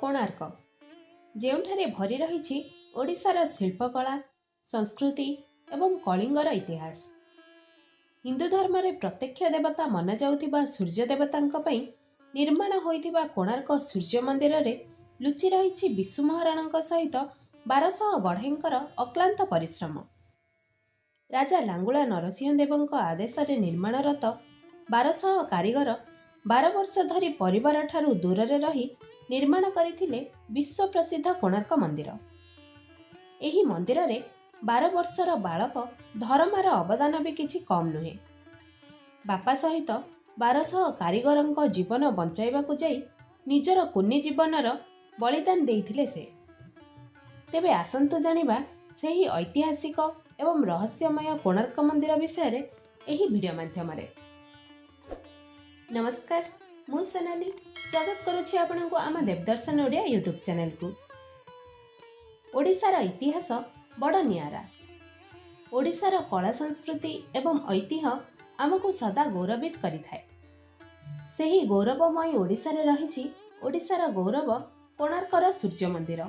कोणार्क ଯେଉଁଠାରେ ଭରି ରହିଛି ଓଡ଼ିଶାର ଶିଳ୍ପକଳା, ସଂସ୍କୃତି ଏବଂ କଳିଙ୍ଗର ଇତିହାସ। ହିନ୍ଦୁ ଧର୍ମରେ ପ୍ରତ୍ୟକ୍ଷ ଦେବତା ମନାଯାଉଥିବା ସୂର୍ଯ୍ୟ ଦେବତାଙ୍କ ପାଇଁ ନିର୍ମାଣ ହୋଇଥିବା କୋଣାର୍କ ସୂର୍ଯ୍ୟ ମନ୍ଦିରରେ ଲୁଚି ରହିଛି ବିଶୁ ମହାରାଣାଙ୍କ ସହିତ 1200 ବଢ଼େଇଙ୍କର ଅକ୍ଲାନ୍ତ ପରିଶ୍ରମ। ରାଜା ଲାଙ୍ଗୁଳା ନରସିଂହ ଦେବଙ୍କ ଆଦେଶରେ ନିର୍ମାଣରତ 1200 କାରିଗର 12 ବର୍ଷ ଧରି ପରିବାରଠାରୁ ଦୂରରେ ରହି ନିର୍ମାଣ କରିଥିଲେ ବିଶ୍ୱ ପ୍ରସିଦ୍ଧ କୋଣାର୍କ ମନ୍ଦିର। ଏହି ମନ୍ଦିରରେ 12 ବର୍ଷର ବାଳକ ଧରମାର ଅବଦାନ ବି କିଛି କମ୍ ନୁହେଁ। ବାପା ସହିତ 1200 କାରିଗରଙ୍କ ଜୀବନ ବଞ୍ଚାଇବାକୁ ଯାଇ ନିଜର କୁନି ଜୀବନର ବଳିଦାନ ଦେଇଥିଲେ ସେ। ତେବେ ଆସନ୍ତୁ ଜାଣିବା ସେହି ଐତିହାସିକ ଏବଂ ରହସ୍ୟମୟ କୋଣାର୍କ ମନ୍ଦିର ବିଷୟରେ ଏହି ଭିଡ଼ିଓ ମାଧ୍ୟମରେ। ନମସ୍କାର, ମୁଁ ସୋନାଲି ସ୍ୱାଗତ କରୁଛି ଆପଣଙ୍କୁ ଆମ ଦେବଦର୍ଶନ ଓଡ଼ିଆ ୟୁଟ୍ୟୁବ୍ ଚ୍ୟାନେଲକୁ। ଓଡ଼ିଶାର ଇତିହାସ ବଡ଼ ନିଆରା। ଓଡ଼ିଶାର କଳା ସଂସ୍କୃତି ଏବଂ ଐତିହ୍ୟ ଆମକୁ ସଦା ଗୌରବିତ କରିଥାଏ। ସେହି ଗୌରବମୟ ଓଡ଼ିଶାରେ ରହିଛି ଓଡ଼ିଶାର ଗୌରବ କୋଣାର୍କର ସୂର୍ଯ୍ୟ ମନ୍ଦିର।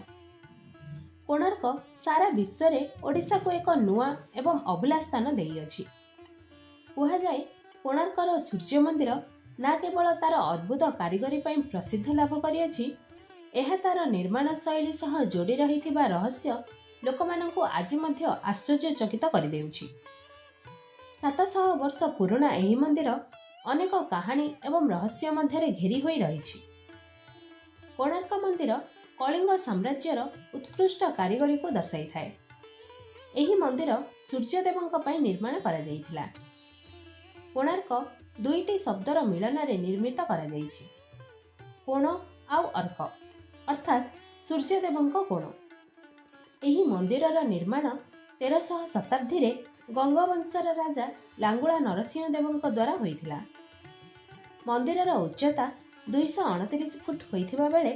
କୋଣାର୍କ ସାରା ବିଶ୍ୱରେ ଓଡ଼ିଶାକୁ ଏକ ନୂଆ ଏବଂ ଅଭୁଲା ସ୍ଥାନ ଦେଇଅଛି। କୁହାଯାଏ କୋଣାର୍କର ସୂର୍ଯ୍ୟ ମନ୍ଦିର ନା କେବଳ ତାର ଅଦ୍ଭୁତ କାରିଗରୀ ପାଇଁ ପ୍ରସିଦ୍ଧ ଲାଭ କରିଅଛି, ଏହା ତାର ନିର୍ମାଣ ଶୈଳୀ ସହ ଯୋଡ଼ି ରହିଥିବା ରହସ୍ୟ ଲୋକମାନଙ୍କୁ ଆଜି ମଧ୍ୟ ଆଶ୍ଚର୍ଯ୍ୟଚକିତ କରିଦେଉଛି। 700 ବର୍ଷ ପୁରୁଣା ଏହି ମନ୍ଦିର ଅନେକ କାହାଣୀ ଏବଂ ରହସ୍ୟ ମଧ୍ୟରେ ଘେରି ହୋଇ ରହିଛି। କୋଣାର୍କ ମନ୍ଦିର କଳିଙ୍ଗ ସାମ୍ରାଜ୍ୟର ଉତ୍କୃଷ୍ଟ କାରିଗରୀକୁ ଦର୍ଶାଇଥାଏ। ଏହି ମନ୍ଦିର ସୂର୍ଯ୍ୟଦେବଙ୍କ ପାଇଁ ନିର୍ମାଣ କରାଯାଇଥିଲା। କୋଣାର୍କ ଦୁଇଟି ଶବ୍ଦର ମିଳନରେ ନିର୍ମିତ କରାଯାଇଛି, କୋଣ ଆଉ ଅର୍କ, ଅର୍ଥାତ୍ ସୂର୍ଯ୍ୟଦେବଙ୍କ କୋଣ। ଏହି ମନ୍ଦିରର ନିର୍ମାଣ 1300 ଶତାବ୍ଦୀରେ ଗଙ୍ଗବଂଶର ରାଜା ଲାଙ୍ଗୁଳା ନରସିଂହ ଦେବଙ୍କ ଦ୍ୱାରା ହୋଇଥିଲା। ମନ୍ଦିରର ଉଚ୍ଚତା 229 ଫୁଟ ହୋଇଥିବା ବେଳେ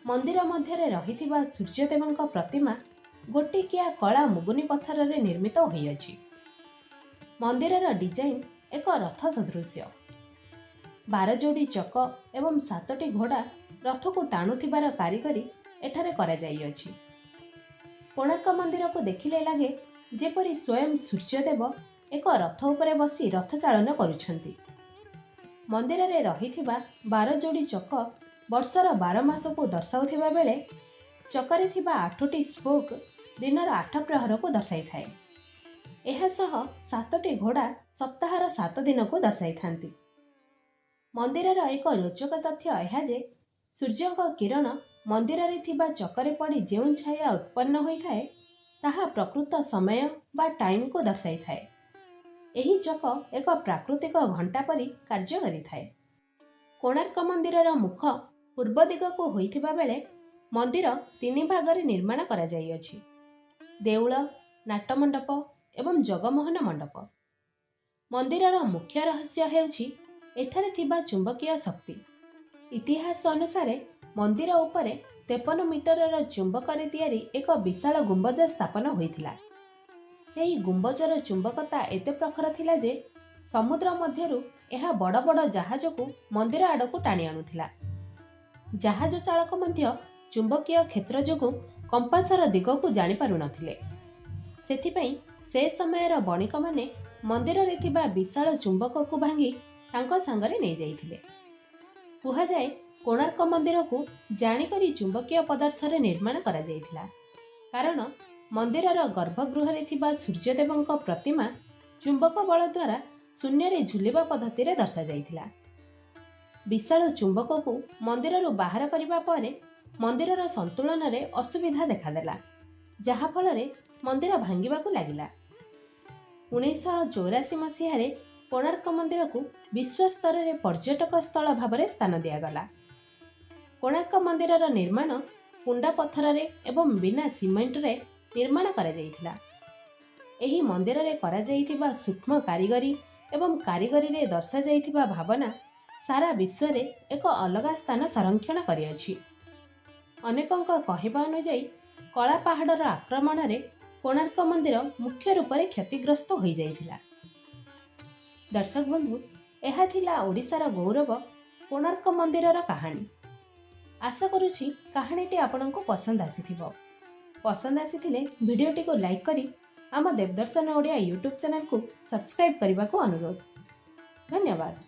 ମନ୍ଦିର ମଧ୍ୟରେ ରହିଥିବା ସୂର୍ଯ୍ୟଦେବଙ୍କ ପ୍ରତିମା ଗୋଟିକିଆ କଳା ମୁଗୁନି ପଥରରେ ନିର୍ମିତ ହୋଇଅଛି। ମନ୍ଦିରର ଡିଜାଇନ ଏକ ରଥ ସଦୃଶ୍ୟ। 12 ଯୋଡ଼ି ଚକ ଏବଂ 7ଟି ଘୋଡ଼ା ରଥକୁ ଟାଣୁଥିବାର କାରିଗରୀ ଏଠାରେ କରାଯାଇଅଛି। କୋଣାର୍କ ମନ୍ଦିରକୁ ଦେଖିଲେ ଲାଗେ ଯେପରି ସ୍ୱୟଂ ସୂର୍ଯ୍ୟଦେବ ଏକ ରଥ ଉପରେ ବସି ରଥ ଚାଳନ କରୁଛନ୍ତି। ମନ୍ଦିରରେ ରହିଥିବା 12 ଯୋଡ଼ି ଚକ ବର୍ଷର 12 ମାସକୁ ଦର୍ଶାଉଥିବା ବେଳେ ଚକରେ ଥିବା 8ଟି ସ୍ପୋକ୍ ଦିନର 8 ପ୍ରହରକୁ ଦର୍ଶାଇଥାଏ। ଏହା ସହ 7ଟି ଘୋଡ଼ା ସପ୍ତାହର 7 ଦିନକୁ ଦର୍ଶାଇଥାନ୍ତି। ମନ୍ଦିରର ଏକ ରୋଚକ ତଥ୍ୟ ଏହା ଯେ ସୂର୍ଯ୍ୟଙ୍କ କିରଣ ମନ୍ଦିରରେ ଥିବା ଚକରେ ପଡ଼ି ଯେଉଁ ଛାୟା ଉତ୍ପନ୍ନ ହୋଇଥାଏ, ତାହା ପ୍ରକୃତ ସମୟ ବା ଟାଇମ୍କୁ ଦର୍ଶାଇଥାଏ। ଏହି ଚକ ଏକ ପ୍ରାକୃତିକ ଘଣ୍ଟା ପରି କାର୍ଯ୍ୟ କରିଥାଏ। କୋଣାର୍କ ମନ୍ଦିରର ମୁଖ ପୂର୍ବ ଦିଗକୁ ହୋଇଥିବା ବେଳେ ମନ୍ଦିର 3 ଭାଗରେ ନିର୍ମାଣ କରାଯାଇଅଛି: ଦେଉଳ, ନାଟମଣ୍ଡପ ଏବଂ ଜଗମୋହନ ମଣ୍ଡପ। ମନ୍ଦିରର ମୁଖ୍ୟ ରହସ୍ୟ ହେଉଛି ଏଠାରେ ଥିବା ଚୁମ୍ବକୀୟ ଶକ୍ତି। ଇତିହାସ ଅନୁସାରେ ମନ୍ଦିର ଉପରେ 53 ମିଟରର ଚୁମ୍ବକରେ ତିଆରି ଏକ ବିଶାଳ ଗୁମ୍ବଜ ସ୍ଥାପନ ହୋଇଥିଲା। ସେହି ଗୁମ୍ବଜର ଚୁମ୍ବକତା ଏତେ ପ୍ରଖର ଥିଲା ଯେ ସମୁଦ୍ର ମଧ୍ୟରୁ ଏହା ବଡ଼ ବଡ଼ ଜାହାଜକୁ ମନ୍ଦିର ଆଡ଼କୁ ଟାଣି ଆଣୁଥିଲା। ଜାହାଜ ଚାଳକ ମଧ୍ୟ ଚୁମ୍ବକୀୟ କ୍ଷେତ୍ର ଯୋଗୁଁ କମ୍ପାସର ଦିଗକୁ ଜାଣିପାରୁନଥିଲେ। ସେଥିପାଇଁ ସେ ସମୟର ବଣିକମାନେ ମନ୍ଦିରରେ ଥିବା ବିଶାଳ ଚୁମ୍ବକକୁ ଭାଙ୍ଗି ତାଙ୍କ ସାଙ୍ଗରେ ନେଇଯାଇଥିଲେ। କୁହାଯାଏ କୋଣାର୍କ ମନ୍ଦିରକୁ ଜାଣିକରି ଚୁମ୍ବକୀୟ ପଦାର୍ଥରେ ନିର୍ମାଣ କରାଯାଇଥିଲା, କାରଣ ମନ୍ଦିରର ଗର୍ଭଗୃହରେ ଥିବା ସୂର୍ଯ୍ୟଦେବଙ୍କ ପ୍ରତିମା ଚୁମ୍ବକ ବଳ ଦ୍ୱାରା ଶୂନ୍ୟରେ ଝୁଲିବା ପଦ୍ଧତିରେ ଦର୍ଶାଯାଇଥିଲା। ବିଶାଳ ଚୁମ୍ବକକୁ ମନ୍ଦିରରୁ ବାହାର କରିବା ପରେ ମନ୍ଦିରର ସନ୍ତୁଳନରେ ଅସୁବିଧା ଦେଖାଦେଲା, ଯାହାଫଳରେ ମନ୍ଦିର ଭାଙ୍ଗିବାକୁ ଲାଗିଲା। 1984 ମସିହାରେ କୋଣାର୍କ ମନ୍ଦିରକୁ ବିଶ୍ୱସ୍ତରରେ ପର୍ଯ୍ୟଟକ ସ୍ଥଳ ଭାବରେ ସ୍ଥାନ ଦିଆଗଲା। କୋଣାର୍କ ମନ୍ଦିରର ନିର୍ମାଣ କୁଣ୍ଡା ପଥରରେ ଏବଂ ବିନା ସିମେଣ୍ଟରେ ନିର୍ମାଣ କରାଯାଇଥିଲା। ଏହି ମନ୍ଦିରରେ କରାଯାଇଥିବା ସୂକ୍ଷ୍ମ କାରିଗରୀ ଏବଂ କାରିଗରୀରେ ଦର୍ଶାଯାଇଥିବା ଭାବନା ସାରା ବିଶ୍ୱରେ ଏକ ଅଲଗା ସ୍ଥାନ ସଂରକ୍ଷଣ କରିଅଛି। ଅନେକଙ୍କ କହିବା ଅନୁଯାୟୀ କଳା ପାହାଡ଼ର ଆକ୍ରମଣରେ କୋଣାର୍କ ମନ୍ଦିର ମୁଖ୍ୟ ରୂପରେ କ୍ଷତିଗ୍ରସ୍ତ ହୋଇଯାଇଥିଲା। ଦର୍ଶକ ବନ୍ଧୁ, ଏହା ଥିଲା ଓଡ଼ିଶାର ଗୌରବ କୋଣାର୍କ ମନ୍ଦିରର କାହାଣୀ। आशा करुछि काहानीटी आपनको पसंद आसीथिबो। पसंद आसीथिले भिडियोटी को लाइक करी आम देवदर्शन ओडिया यूट्यूब चैनल को सब्सक्राइब करने को अनुरोध। धन्यवाद।